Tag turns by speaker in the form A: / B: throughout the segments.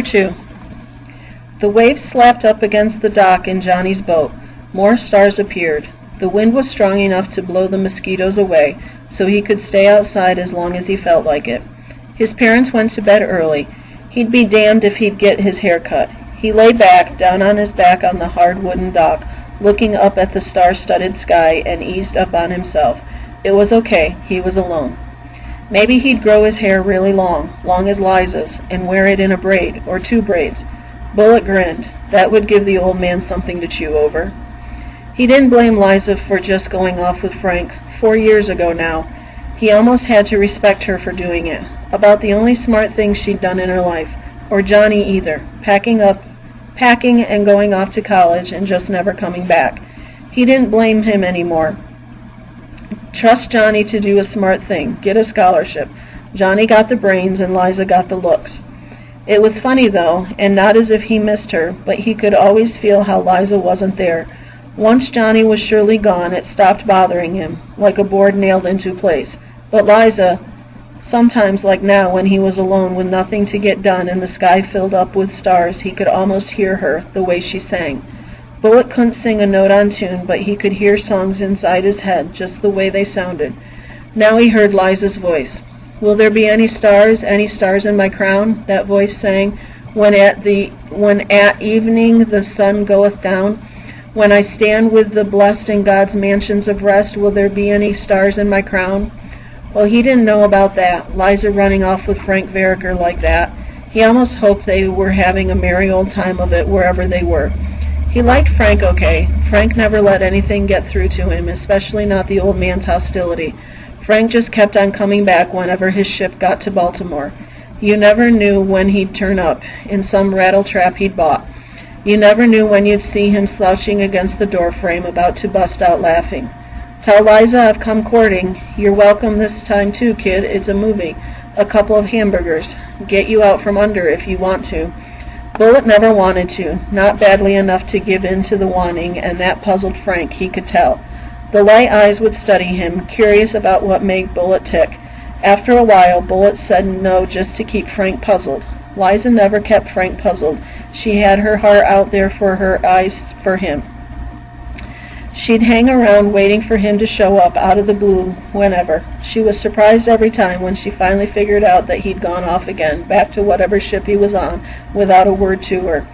A: 2. The waves slapped up against the dock in Johnny's boat. More stars appeared. The wind was strong enough to blow the mosquitoes away, so he could stay outside as long as he felt like it. His parents went to bed early. He'd be damned if he'd get his hair cut. He lay back, down on his back on the hard wooden dock, looking up at the star-studded sky, and eased up on himself. It was okay. He was alone. Maybe he'd grow his hair really long as Liza's, and wear it in a braid, or 2 braids. Bullet grinned. That would give the old man something to chew over. He didn't blame Liza for just going off with Frank. 4 years ago now. He almost had to respect her for doing it. About the only smart thing she'd done in her life. Or Johnny either. Packing and going off to college and just never coming back. He didn't blame him anymore. Trust Johnny to do a smart thing. Get a scholarship. Johnny got the brains and Liza got the looks. It was funny, though, and not as if he missed her, but he could always feel how Liza wasn't there. Once Johnny was surely gone, it stopped bothering him, like a board nailed into place. But Liza, sometimes like now when he was alone with nothing to get done and the sky filled up with stars, he could almost hear her, the way she sang. Bullet couldn't sing a note on tune, but he could hear songs inside his head, just the way they sounded. Now he heard Liza's voice. "Will there be any stars in my crown?" that voice sang. When at evening the sun goeth down, when I stand with the blessed in God's mansions of rest, will there be any stars in my crown? Well, he didn't know about that, Liza running off with Frank Vereker like that. He almost hoped they were having a merry old time of it wherever they were. He liked Frank okay. Frank never let anything get through to him, especially not the old man's hostility. Frank just kept on coming back whenever his ship got to Baltimore. You never knew when he'd turn up, in some rattle-trap he'd bought. You never knew when you'd see him slouching against the door-frame, about to bust out laughing. "Tell Liza I've come courting. You're welcome this time too, kid. It's a movie. A couple of hamburgers. Get you out from under if you want to." Bullet never wanted to, not badly enough to give in to the wanting, and that puzzled Frank, he could tell. The light eyes would study him, curious about what made Bullet tick. After a while, Bullet said no just to keep Frank puzzled. Liza never kept Frank puzzled. She had her heart out there for her eyes for him. She'd hang around waiting for him to show up out of the blue whenever. She was surprised every time when she finally figured out that he'd gone off again, back to whatever ship he was on, without a word to her.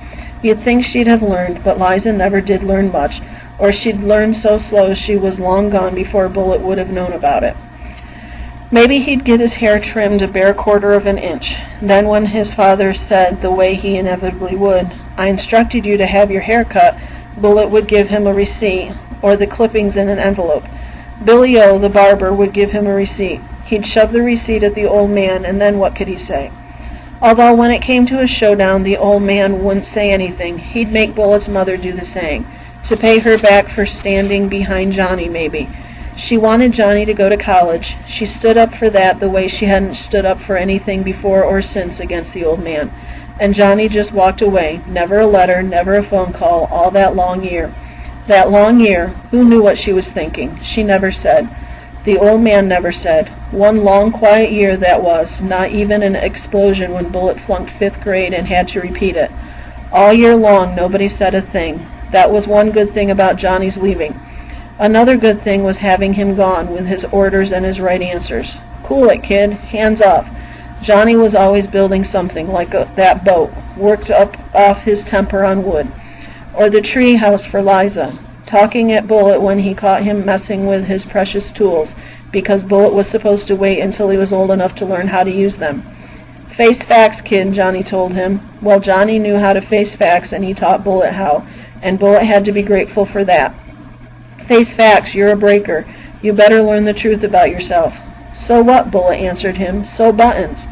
A: You'd think she'd have learned, but Liza never did learn much, or she'd learned so slow she was long gone before Bullet would have known about it. Maybe he'd get his hair trimmed a bare 1/4 of an inch. Then when his father said, the way he inevitably would, "I instructed you to have your hair cut," Bullet would give him a receipt, or the clippings in an envelope. Billy O, the barber, would give him a receipt. He'd shove the receipt at the old man, and then what could he say? Although when it came to a showdown, the old man wouldn't say anything. He'd make Bullet's mother do the saying, to pay her back for standing behind Johnny, maybe. She wanted Johnny to go to college. She stood up for that the way she hadn't stood up for anything before or since against the old man. And Johnny just walked away. Never a letter, never a phone call, all that long year. That long year, who knew what she was thinking? She never said. The old man never said. One long, quiet year that was, not even an explosion when Bullet flunked 5th grade and had to repeat it. All year long, nobody said a thing. That was one good thing about Johnny's leaving. Another good thing was having him gone with his orders and his right answers. Cool it, kid. Hands off. Johnny was always building something, like that boat, worked up off his temper on wood. Or the tree house for Liza, talking at Bullet when he caught him messing with his precious tools, because Bullet was supposed to wait until he was old enough to learn how to use them. Face facts, kid, Johnny told him. Well, Johnny knew how to face facts, and he taught Bullet how, and Bullet had to be grateful for that. Face facts, you're a breaker. You better learn the truth about yourself. So what, Bullet answered him. So buttons.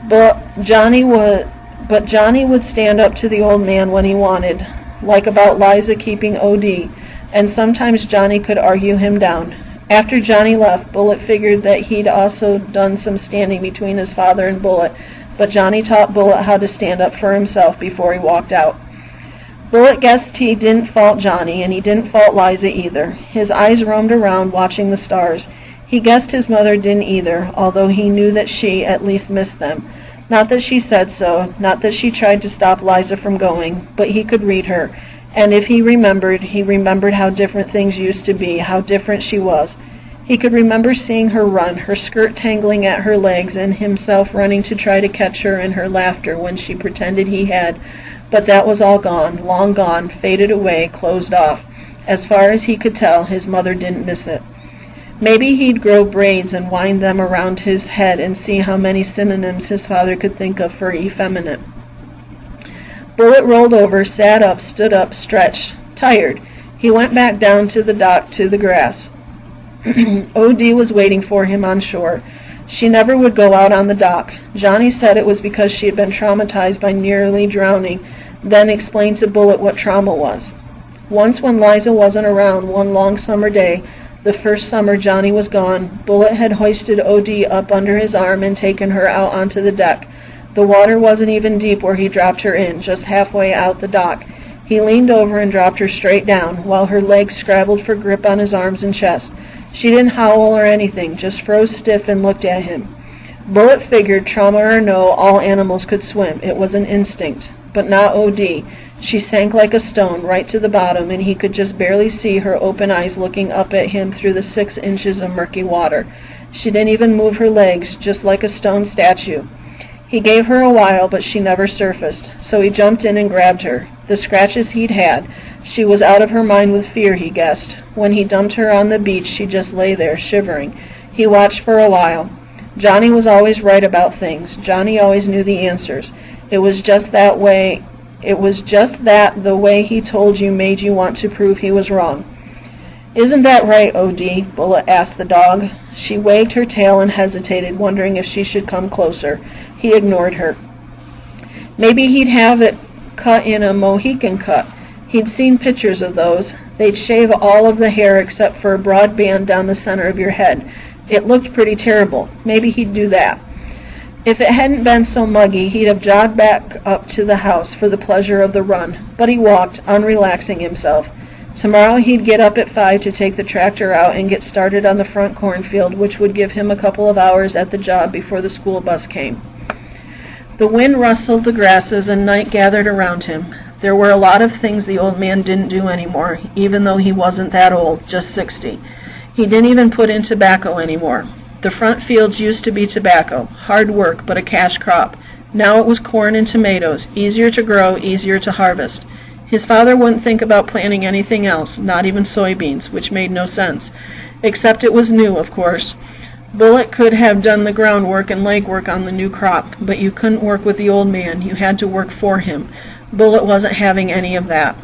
A: But Johnny would stand up to the old man when he wanted, like about Liza keeping OD, and sometimes Johnny could argue him down. After Johnny left, Bullet figured that he'd also done some standing between his father and Bullet, but Johnny taught Bullet how to stand up for himself before he walked out. Bullet guessed he didn't fault Johnny, and he didn't fault Liza either. His eyes roamed around, watching the stars. He guessed his mother didn't either, although he knew that she, at least, missed them. Not that she said so, not that she tried to stop Liza from going, but he could read her, and if he remembered how different things used to be, how different she was. He could remember seeing her run, her skirt tangling at her legs, and himself running to try to catch her in her laughter when she pretended he had, but that was all gone, long gone, faded away, closed off. As far as he could tell, his mother didn't miss it. Maybe he'd grow braids and wind them around his head and see how many synonyms his father could think of for effeminate. Bullet rolled over, sat up, stood up, stretched. Tired. He went back down to the dock to the grass. O.D. was waiting for him on shore. She never would go out on the dock. Johnny said it was because she had been traumatized by nearly drowning, then explained to Bullet what trauma was. Once when Liza wasn't around, one long summer day, the first summer Johnny was gone, Bullet had hoisted O.D. up under his arm and taken her out onto the deck. The water wasn't even deep where he dropped her in, just halfway out the dock. He leaned over and dropped her straight down, while her legs scrabbled for grip on his arms and chest. She didn't howl or anything, just froze stiff and looked at him. Bullet figured, trauma or no, all animals could swim. It was an instinct. But not O.D. She sank like a stone, right to the bottom, and he could just barely see her open eyes looking up at him through the 6 inches of murky water. She didn't even move her legs, just like a stone statue. He gave her a while, but she never surfaced, so he jumped in and grabbed her. The scratches he'd had. She was out of her mind with fear, he guessed. When he dumped her on the beach, she just lay there, shivering. He watched for a while. Johnny was always right about things. Johnny always knew the answers. It was just that the way he told you made you want to prove he was wrong. Isn't that right, O.D.? Bullet asked the dog. She wagged her tail and hesitated, wondering if she should come closer. He ignored her. Maybe he'd have it cut in a Mohican cut. He'd seen pictures of those. They'd shave all of the hair except for a broad band down the center of your head. It looked pretty terrible. Maybe he'd do that. If it hadn't been so muggy, he'd have jogged back up to the house for the pleasure of the run. But he walked, unrelaxing himself. Tomorrow he'd get up at 5 to take the tractor out and get started on the front cornfield, which would give him a couple of hours at the job before the school bus came. The wind rustled the grasses and night gathered around him. There were a lot of things the old man didn't do anymore, even though he wasn't that old, just 60. He didn't even put in tobacco anymore. The front fields used to be tobacco, hard work, but a cash crop. Now it was corn and tomatoes, easier to grow, easier to harvest. His father wouldn't think about planting anything else, not even soybeans, which made no sense. Except it was new, of course. Bullet could have done the groundwork and legwork on the new crop, but you couldn't work with the old man, you had to work for him. Bullet wasn't having any of that.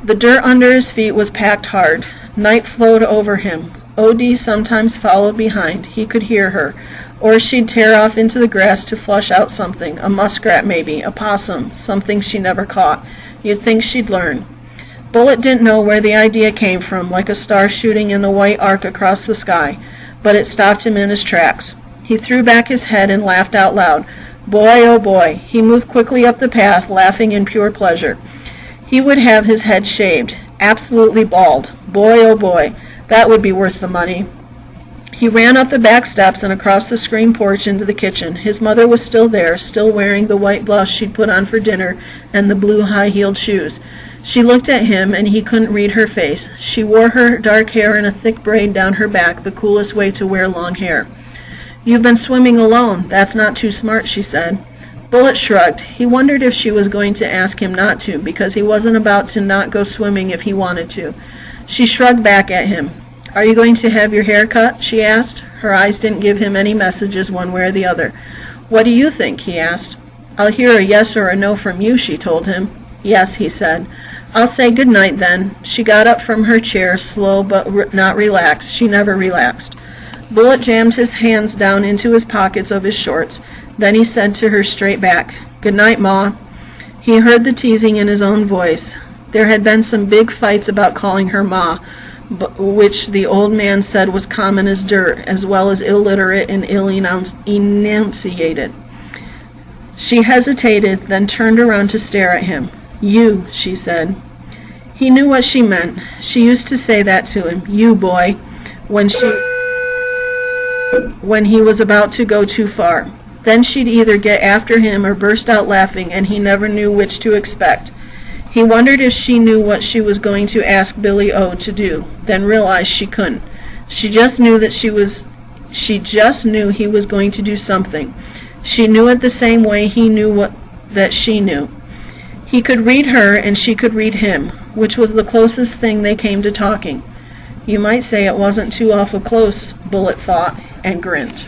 A: The dirt under his feet was packed hard. Night flowed over him. O.D. sometimes followed behind. He could hear her. Or she'd tear off into the grass to flush out something, a muskrat maybe, a possum, something she never caught. You'd think she'd learn. Bullet didn't know where the idea came from, like a star shooting in the white arc across the sky, but it stopped him in his tracks. He threw back his head and laughed out loud. Boy, oh boy. He moved quickly up the path, laughing in pure pleasure. He would have his head shaved, absolutely bald. Boy, oh boy. That would be worth the money. He ran up the back steps and across the screen porch into the kitchen. His mother was still there, still wearing the white blouse she'd put on for dinner and the blue high-heeled shoes. She looked at him, and he couldn't read her face. She wore her dark hair in a thick braid down her back, the coolest way to wear long hair. "You've been swimming alone. That's not too smart," she said. Bullet shrugged. He wondered if she was going to ask him not to, because he wasn't about to not go swimming if he wanted to. She shrugged back at him. "Are you going to have your hair cut?" she asked. Her eyes didn't give him any messages one way or the other. "What do you think?" he asked. "I'll hear a yes or a no from you," she told him. "Yes," he said. "I'll say good night then." She got up from her chair, slow but not relaxed. She never relaxed. Bullet jammed his hands down into his pockets of his shorts. Then he said to her straight back, "Good night, Ma." He heard the teasing in his own voice. There had been some big fights about calling her Ma, which the old man said was common as dirt, as well as illiterate and ill-enunciated. She hesitated, then turned around to stare at him. "You," she said. He knew what she meant. She used to say that to him, "You, boy," when he was about to go too far. Then she'd either get after him or burst out laughing, and he never knew which to expect. He wondered if she knew what she was going to ask Billy O to do, then realized she couldn't. She just knew he was going to do something. She knew it the same way he knew that she knew. He could read her and she could read him, which was the closest thing they came to talking. You might say it wasn't too awful close, Bullet thought, and grinned.